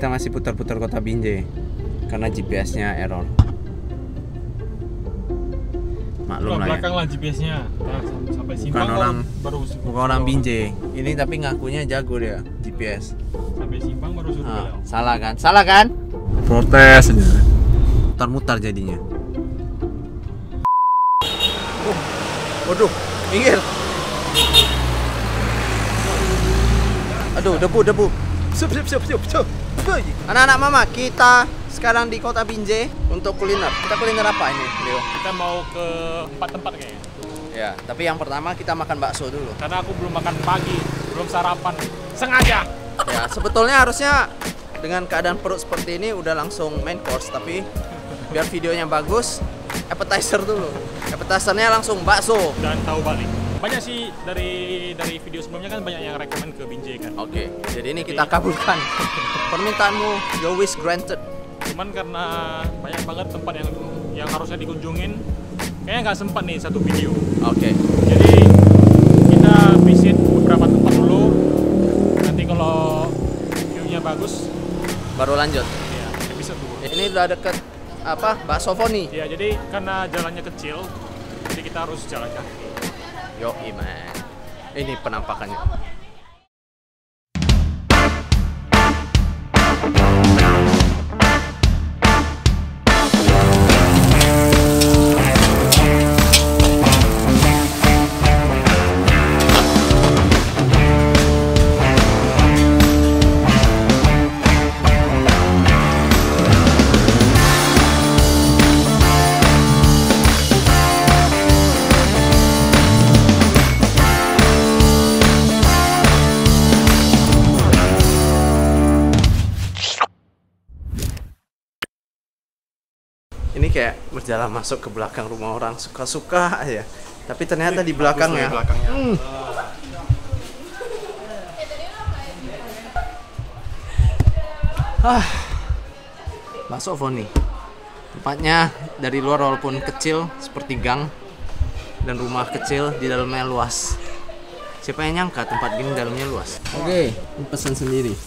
kita masih putar-putar kota Binjai karena GPS-nya error. Maklum lah belakang lah GPS-nya. Nah, sampai Simpang bukan orang Binjai. Ini tapi ngakunya jago dia GPS. Sampai Simpang baru suruh belok. Salah kan? Salah kan? Protes aja. Mutar-mutar jadinya. Waduh, minggir. Aduh, debu. Sup. Anak-anak mama, kita sekarang di kota Binjai untuk kuliner. Kita kuliner apa ini, Leo? Kita mau ke 4 tempat kayaknya. Ya, tapi yang pertama kita makan bakso dulu. Karena aku belum makan pagi, belum sarapan. Sengaja. Ya, sebetulnya harusnya dengan keadaan perut seperti ini udah langsung main course, tapi biar videonya bagus, appetizer dulu. Appetizernya langsung bakso dan tahu balik. Banyak sih dari video sebelumnya kan banyak yang rekomen ke Binjai kan. Oke, jadi ini kita kabulkan. Permintaanmu, your wish granted. Cuman karena banyak banget tempat yang harusnya dikunjungin, kayaknya nggak sempat nih satu video. Oke. Jadi kita visit beberapa tempat dulu. Nanti kalau view-nya bagus, baru lanjut. Ya, episode 2. Ini udah deket apa? Bakso Foni. Ya, jadi karena jalannya kecil, jadi kita harus jalan kaki. Yoi man. Ini penampakannya. Ini kayak berjalan masuk ke belakang rumah orang, suka-suka aja. Tapi ternyata di belakangnya. Bakso Foni. Tempatnya dari luar walaupun kecil seperti gang dan rumah kecil, di dalamnya luas. Siapa yang nyangka tempat gini dalamnya luas? Oke, pesan sendiri.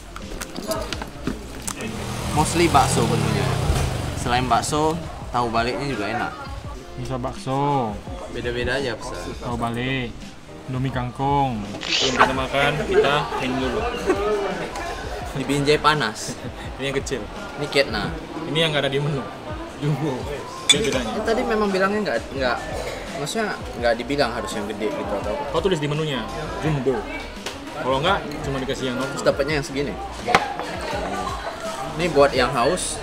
Mostly bakso bentuknya. Selain bakso, tahu baliknya juga enak. Bisa bakso, Beda-beda aja pesan. tahu balik, Indomie kangkung. Sebelum kita makan, kita minum dulu. Di Binjai panas. Ini yang kecil. Ini Ketna. Ini yang nggak ada di menu. Jumbo. Ini bedanya. Tadi memang bilangnya nggak, maksudnya nggak dibilang harus yang gede gitu atau apa. Kau tulis di menunya, jumbo. Kalau nggak, cuma dikasih yang normal. Terus dapatnya yang segini. Ini buat yang haus.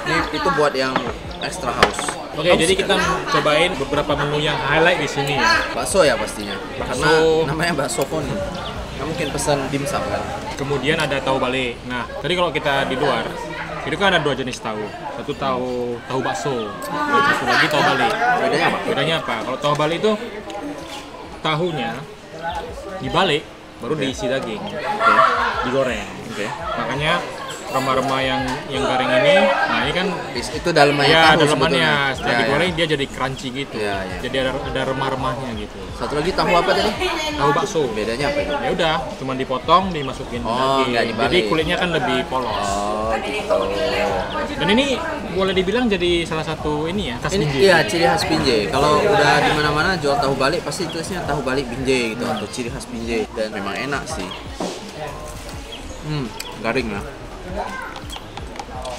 Itu buat yang extra haus. Oke, jadi kita cobain beberapa menu yang highlight di sini ya. Bakso ya pastinya. Bakso. Karena namanya bakso Foni. Nggak mungkin pesan dimsum kan. Kemudian ada tahu balik. Nah, tadi kalau kita di luar, itu kan ada 2 jenis tahu. Satu tahu bakso, dan satu lagi tahu balik. Bedanya apa? Bedanya apa? Kalau tahu balik itu tahunya dibalik baru diisi daging, digoreng. Makanya remah-remah yang garing ini, nah ini kan Itu dalamannya ya tahu dalamannya sebetulnya. setelah digoreng dia jadi crunchy gitu. Ya. Jadi ada remah-remahnya gitu. Satu lagi tahu apa tadi? Tahu bakso. Bedanya apa itu? Ya udah, cuma dipotong, dimasukin nggak daging. dibalik. Jadi kulitnya kan lebih polos. Oh gitu. Dan ini boleh dibilang jadi salah satu ini ya, khas Ini Binjai. iya ciri khas Binjai. Kalau udah di mana-mana jual tahu balik pasti tulisnya tahu balik Binjai gitu atau ciri khas Binjai, dan memang enak sih. Garing lah.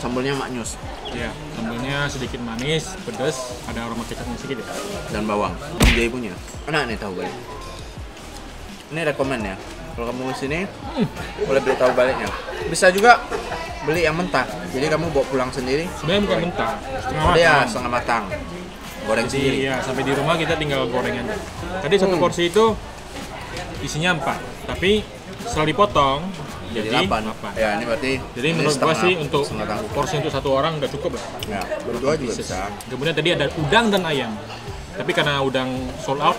Sambalnya maknyus Ya, sambalnya sedikit manis, pedas, ada aroma kecapnya sedikit ya. dan bawang. Binjai punya. Enak nih tahu balik. Ini rekomen ya. Kalau kamu kesini boleh beli tahu baliknya. Bisa juga beli yang mentah. Jadi kamu bawa pulang sendiri. Sebenarnya bukan mentah, setengah Dia matang. setengah matang. Goreng Jadi sendiri. ya sampai di rumah kita tinggal goreng aja. Tadi satu porsi itu isinya 4, tapi setelah dipotong Jadi jadi 8. 8. Ya, ini berarti Jadi menurut gua sih untuk setengah tangguh. porsi untuk satu orang udah cukup lah. Ya, berdua juga bisa. Kemudian tadi ada udang dan ayam. Tapi karena udang sold out,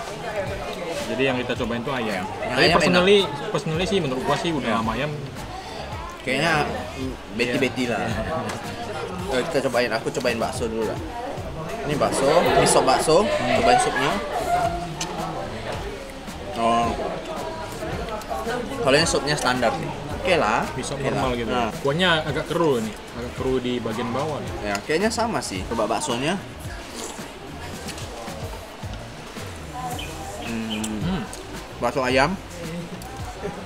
jadi yang kita cobain tuh ayam. Yang Tapi ayam personally sih menurut gua sih udang sama ayam Kayaknya beti-beti lah. Kita cobain, aku cobain bakso dulu lah. Ini bakso, ini sop bakso, cobain supnya. Oh. Kalau ini supnya standar nih. Oke lah. Mie sop Oke normal lah. gitu. Nah, Kuahnya agak keruh nih, agak keruh di bagian bawah nih. ya kayaknya sama sih. Coba baksonya. Bakso ayam.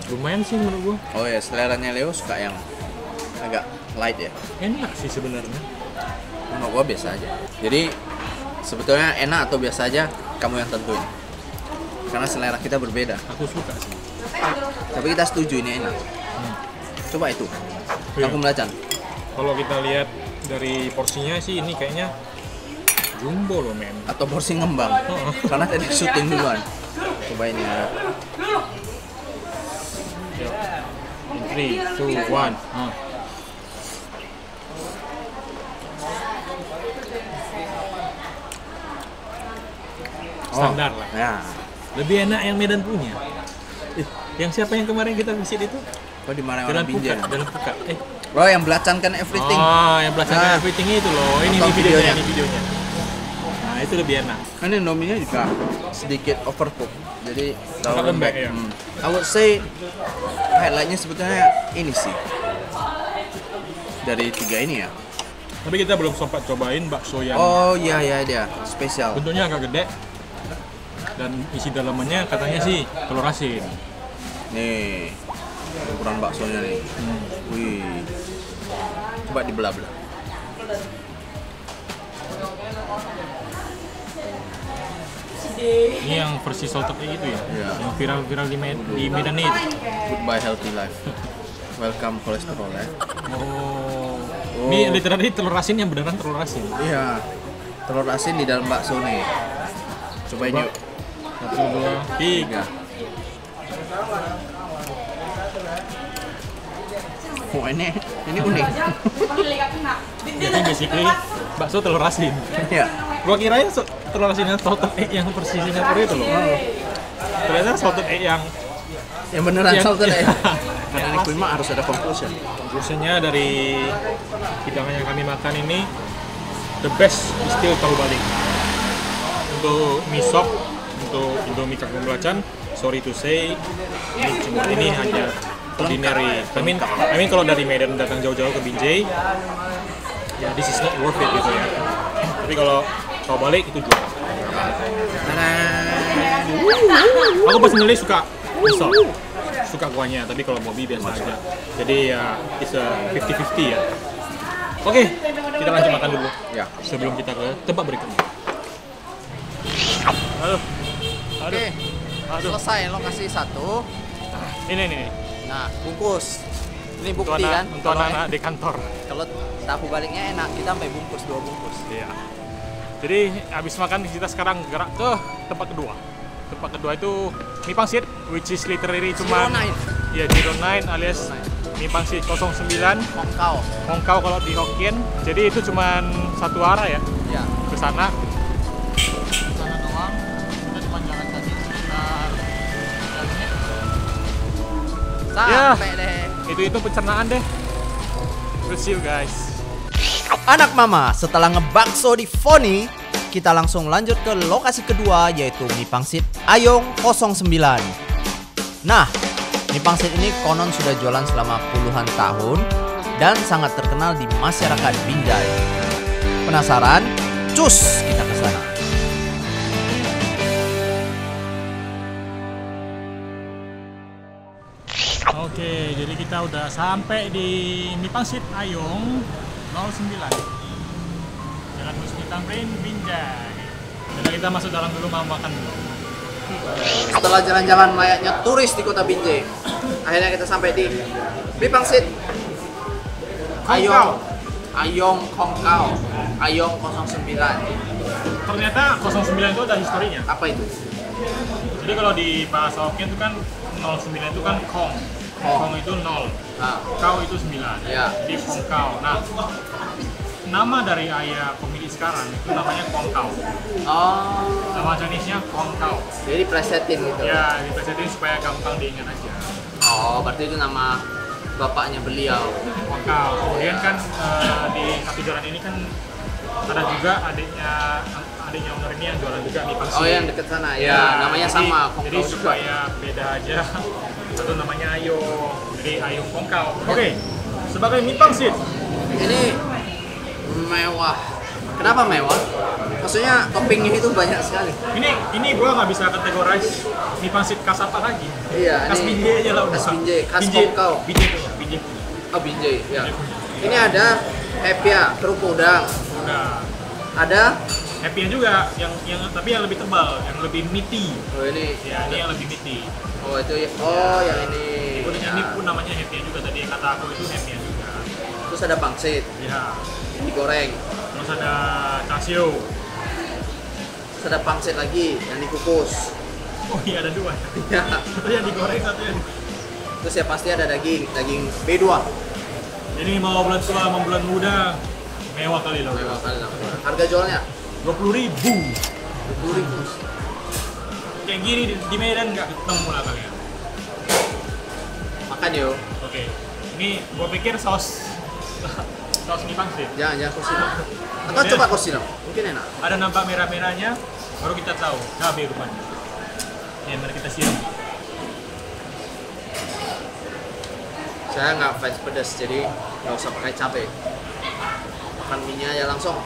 Lumayan sih menurut gua. Oh ya, seleranya Leo suka yang agak light ya. Enak sih sebenarnya. Menurut gua biasa aja. Jadi sebetulnya enak atau biasa aja kamu yang tentuin. Karena selera kita berbeda. Aku suka sih. Tapi kita setuju ini enak. Coba itu. Iya. Kangkung belacan. Kalau kita lihat dari porsinya sih ini kayaknya jumbo loh men. Atau porsi ngembang. Oh. Karena tadi syuting duluan. Coba ini ya. Yuk. In 3, 2, 1. Standar lah. Ya. Lebih enak yang Medan punya. Yang siapa yang kemarin kita visit itu? Kok dimarahin Jalan orang Binjai? Puka, Jalan Puka. Oh, yang belacan kan everything. Oh, yang belakangan Nah. everything itu loh. Ini Atau videonya, videonya. ini videonya. Nah, itu lebih enak. Kan ini Indominya juga sedikit overcook. Jadi terlalu Agak lembek, lembek. ya. I would say highlightnya sebetulnya ini sih. Dari 3 ini ya. Tapi kita belum sempat cobain bakso yang Oh iya iya dia spesial. bentuknya agak gede. Dan isi dalamannya katanya sih telur asin. Nih ukuran baksonya nih. Wih. Coba dibelah-belah. Ini yang versi salted egg itu ya? Iya. Yang viral-viral di Medan itu. Goodbye healthy life. Welcome kolesterol ya. Oh. Ini literally telur asin yang beneran telur asin. Iya. Telur asin di dalam bakso nih. Cobain Coba. yuk. 1, 2, 3. Oh ini unik. Jadi basically bakso telur asin. Iya. Gua kirain telur asin yang salted egg yang versi Singapura itu loh. Ternyata salted egg yang Yang beneran salted ya. Iya. Karena ini kulma harus ada conclusion. Conclusionnya dari hidangan yang kami makan ini, the best is still tahu balik. Untuk mie sop, untuk Indomie kangkung belacan, sorry to say, ini hanya ordinary. I mean kalau dari Medan datang jauh-jauh ke Binjai, ya this is not worth it gitu ya. Tapi kalau tahu balik itu juara. Aku personally suka mie sop, suka kuahnya, tapi kalau Bobby biasa aja. Jadi ya it's a 50-50 ya. Oke, kita lanjut makan dulu. Ya. Sebelum kita ke tempat berikutnya. Aduh. Oke. Aduh. Selesai lokasi 1. Ini. Nah, bungkus. Ini Untuk bukti kan. untuk anak-anak di kantor. Kalau tahu baliknya enak, kita sampai bungkus 2 bungkus. Iya. Jadi habis makan kita sekarang gerak ke tempat kedua. Tempat kedua itu mie pangsit, which is literally cuma 09. ya 09 alias mie pangsit 09 Hongkao. Hongkao kalau di Hokkien. Jadi itu cuma satu arah ya Ya. ke sana. Sana doang. Kita cuma jalan kaki sekitar 3 menit. Sampai deh. Itu pencernaan deh. We'll see you guys. Anak mama, setelah ngebakso di Foni, kita langsung lanjut ke lokasi kedua, yaitu mie pangsit Ayong 09. Nah, mie pangsit ini konon sudah jualan selama puluhan tahun dan sangat terkenal di masyarakat Binjai. Penasaran? Cus, kita ke sana. Oke, jadi kita udah sampai di mie pangsit Ayong 09. Jalan Husni Tamrin, Binjai. Jadi kita masuk dalam dulu, mau makan dulu. Setelah jalan-jalan layaknya turis di kota Binjai, akhirnya kita sampai di mie pangsit Ayong Hongkao Ayong 09. Ternyata 09 itu ada historinya. Apa itu? Jadi kalau di bahasa Hokkien itu kan 09 itu kan Kong. Kong itu 0, Nah, Kau itu 9. Ya. Jadi Kong Kau. Nah, nama dari ayah pemilik sekarang itu namanya Kong Kau. oh, Nama Chinese-nya Kong Kau. jadi presetin gitu. Ya, diplesetin supaya gampang diingat aja. Oh, berarti itu nama bapaknya beliau. Kong Kau. Kemudian kan di satu jalan ini kan ada juga adiknya owner ini yang jualan juga mie pangsit. Oh, yang deket sana. Ya, namanya jadi- sama, Kong Jadi Kau juga. supaya beda aja. Satu namanya Ayo, kemudian Oke, ayam pongkau. Oke, sebagai mie pangsit. Ini mewah. Kenapa mewah? Maksudnya topping ini tuh banyak sekali. Ini gua nggak bisa kategorize mie pangsit khas apa lagi. Iya. Khas ini binjai aja lah udah. Khas binjai, khas pongkau. Binjai. Oh binjai, ya. Ini ada hepia, kerupuk udang. Udah. Ada Happy juga, yang tapi yang lebih tebal, yang lebih meaty. oh ini. Ya, ini yang lebih meaty. Oh itu ya. Oh yang ini. Ini pun namanya happy juga tadi kata aku itu happy juga. Terus ada pangsit, Ya. digoreng. Terus ada casio. Terus ada pangsit lagi yang dikukus. Oh iya ada dua. Ya. Satu yang digoreng, satu yang. Terus ya pasti ada daging B2. Ini mau bulan tua, mau bulan muda, mewah kali loh. Mewah kali lah. Harga jualnya 20.000. 20.000. Kayak gini di Medan nggak ketemu lah kalian. Makan yo. Oke, ini gua pikir saus mie pangsit. Jangan kursi. Atau coba kursi dong. Mungkin enak. Ada nampak merah-merahnya, baru kita tahu cabai rupanya. Ya, mari kita siram. Saya nggak fans pedas, jadi nggak usah pakai cabai. Makan mie-nya ya langsung.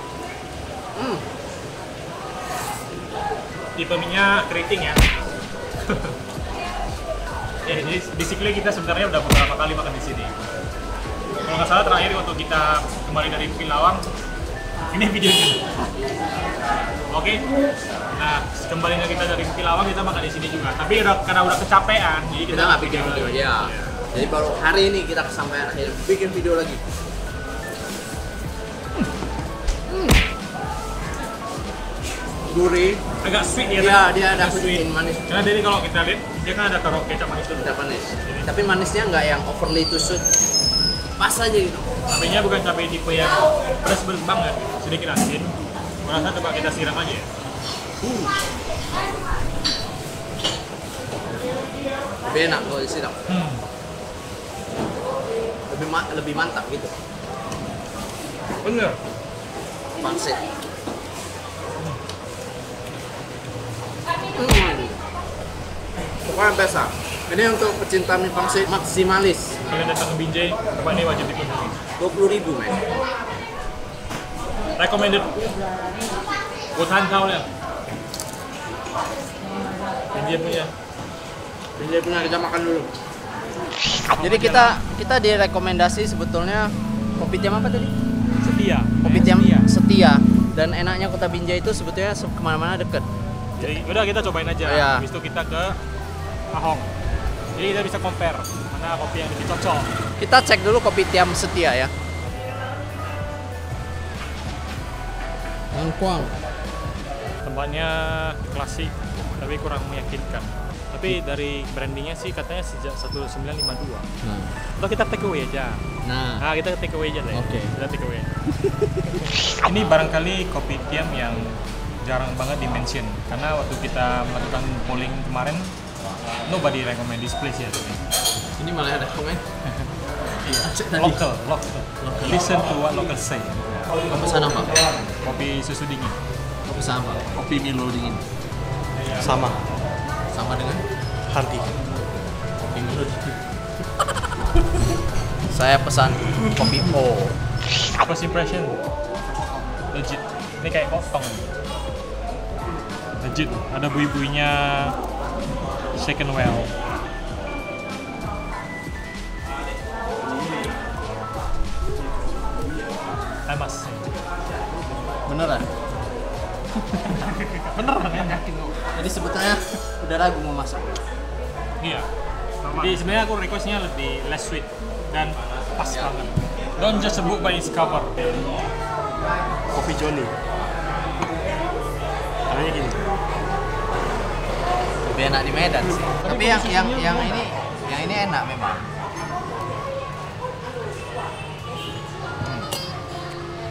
Tipe mie-nya keriting ya. Ya, jadi basically kita sebenarnya udah beberapa kali makan di sini. Kalau nggak salah terakhir waktu kita kembali dari Pilawang, ini videonya. Oke. Nah, kembalinya kita dari Pilawang kita makan di sini juga. Tapi karena udah kecapean, jadi Kita nggak bikin video ya. Iya. Jadi baru hari ini kita kesampaian akhirnya bikin video lagi. Gurih. Agak sweet ya. Iya, dia ada agak sedikit manis. Karena dari kalau kita lihat dia kan ada taruh kecap manis dulu. Tidak manis. Tapi manisnya nggak yang overly too sweet. Pas aja gitu. Cabenya bukan cabai tipe yang pedas banget, sedikit asin. Merasa coba kita siram aja ya. Lebih enak kalau disiram. Lebih mantap gitu. Bener. Pangsit. Pokoknya biasa. Ini untuk pecinta mie pangsit maksimalis. Kalian datang ke Binjai, coba ini wajib dikunjungi. 20.000 men. Recommended. Buat hantau ya. Binjai punya Kita makan dulu. Jadi kita direkomendasi sebetulnya kopi tiam apa tadi? Setia. Kopi tiam setia. Dan enaknya Kota Binjai itu sebetulnya kemana-mana deket. Jadi udah kita cobain aja. Oh, iya. Habis itu kita ke Ahong. Jadi kita bisa compare mana kopi yang lebih cocok. Kita cek dulu kopi tiam setia ya. Langkuang. Tempatnya klasik tapi kurang meyakinkan. Tapi dari brandingnya sih katanya sejak 1952. Nah. Atau kita take away aja. Nah. Kita take away aja deh. Oke. Kita take away. Ini barangkali kopi tiam yang jarang banget di-mention karena waktu kita melakukan polling kemarin nobody recommend this place ya. Ini malah ada komen. Local. Listen to what local say. Kamu pesan apa? Kopi susu dingin. Kamu pesan apa? Kopi Milo dingin. Sama. Sama dengan Hardi. kopi Milo. Saya pesan kopi O. First impression. Legit. Ini kayak potong. Legit. Ada bui-buinya second well. Mas. Beneran? Beneran ya? Yakin kok. Jadi sebetulnya udah ragu mau masuk. Iya. Jadi sebenarnya aku requestnya lebih less sweet dan pas banget. Don't just a book by its cover. Kopi Joni. Caranya gini. Lebih enak di Medan sih. Tapi yang ini enak memang.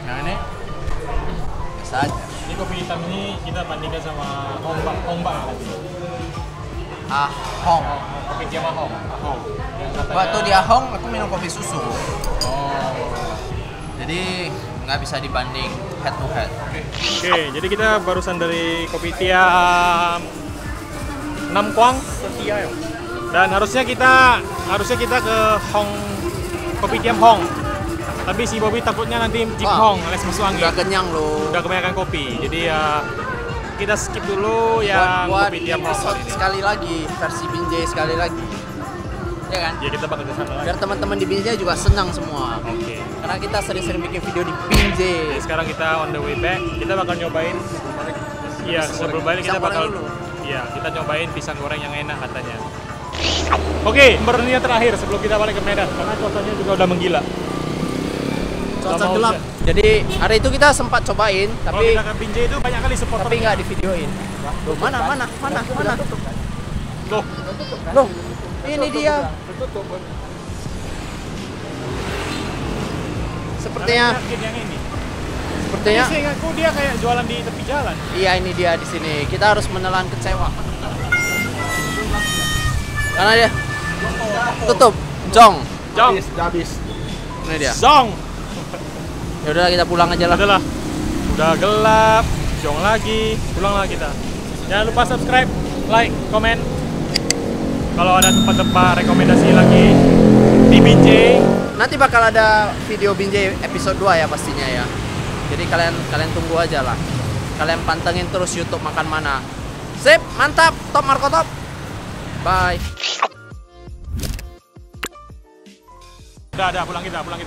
Nah ini Biasa aja. Ini kopi hitam ini kita bandingkan sama Hongbak tadi. Ahong. Kopi tiam Ahong. Waktu di Ahong aku minum kopi susu. Oh. Jadi nggak bisa dibanding head to head. Oke, jadi kita barusan dari kopi tiam Nam Quang Setia ya. Dan harusnya kita ke Hong Kopi Tiam Hong. Tapi si Bobby takutnya nanti Jip Wah, Hong alias masuk angin. Udah kenyang loh. Udah kebanyakan kopi. Jadi ya kita skip dulu yang buat Kopi Tiam Hong episode kali ini. sekali lagi, versi Binjai sekali lagi. Ya kan? Ya kita bakal ke sana lagi. Biar teman-teman di Binjai juga senang semua. Oke. Karena kita sering-sering bikin video di Binjai. Jadi sekarang kita on the way back. Kita bakal nyobain. Iya, sebelum balik kita Pisang goreng bakal dulu. Iya, kita nyobain pisang goreng yang enak katanya. Oke, pemberhentian terakhir sebelum kita balik ke Medan karena cuacanya juga udah menggila. Cuaca Sama gelap. hujan. Jadi hari itu kita sempat cobain, Kalau tapi kita ke Binjai itu banyak kali supporter. tapi nggak di videoin. Loh, mana? Loh, Loh, ini dia. Sepertinya, yakin yang ini. sepertinya. Ini seingatku dia kayak jualan di tepi jalan. Iya, ini dia di sini. Kita harus menelan kecewa. Karena dia tutup. Jong. Jong, Habis. Ini dia. Zong. Ya udah kita pulang aja lah. Adalah udah gelap, Jong lagi, pulang lah kita. Jangan lupa subscribe, like, komen. Kalau ada tempat-tempat rekomendasi lagi di Binjai. Nanti bakal ada video Binjai episode 2 ya pastinya ya. Jadi kalian tunggu aja lah. Kalian pantengin terus YouTube Makan Mana. Sip, mantap. Top Marco Top. Bye. Udah, pulang kita, pulang.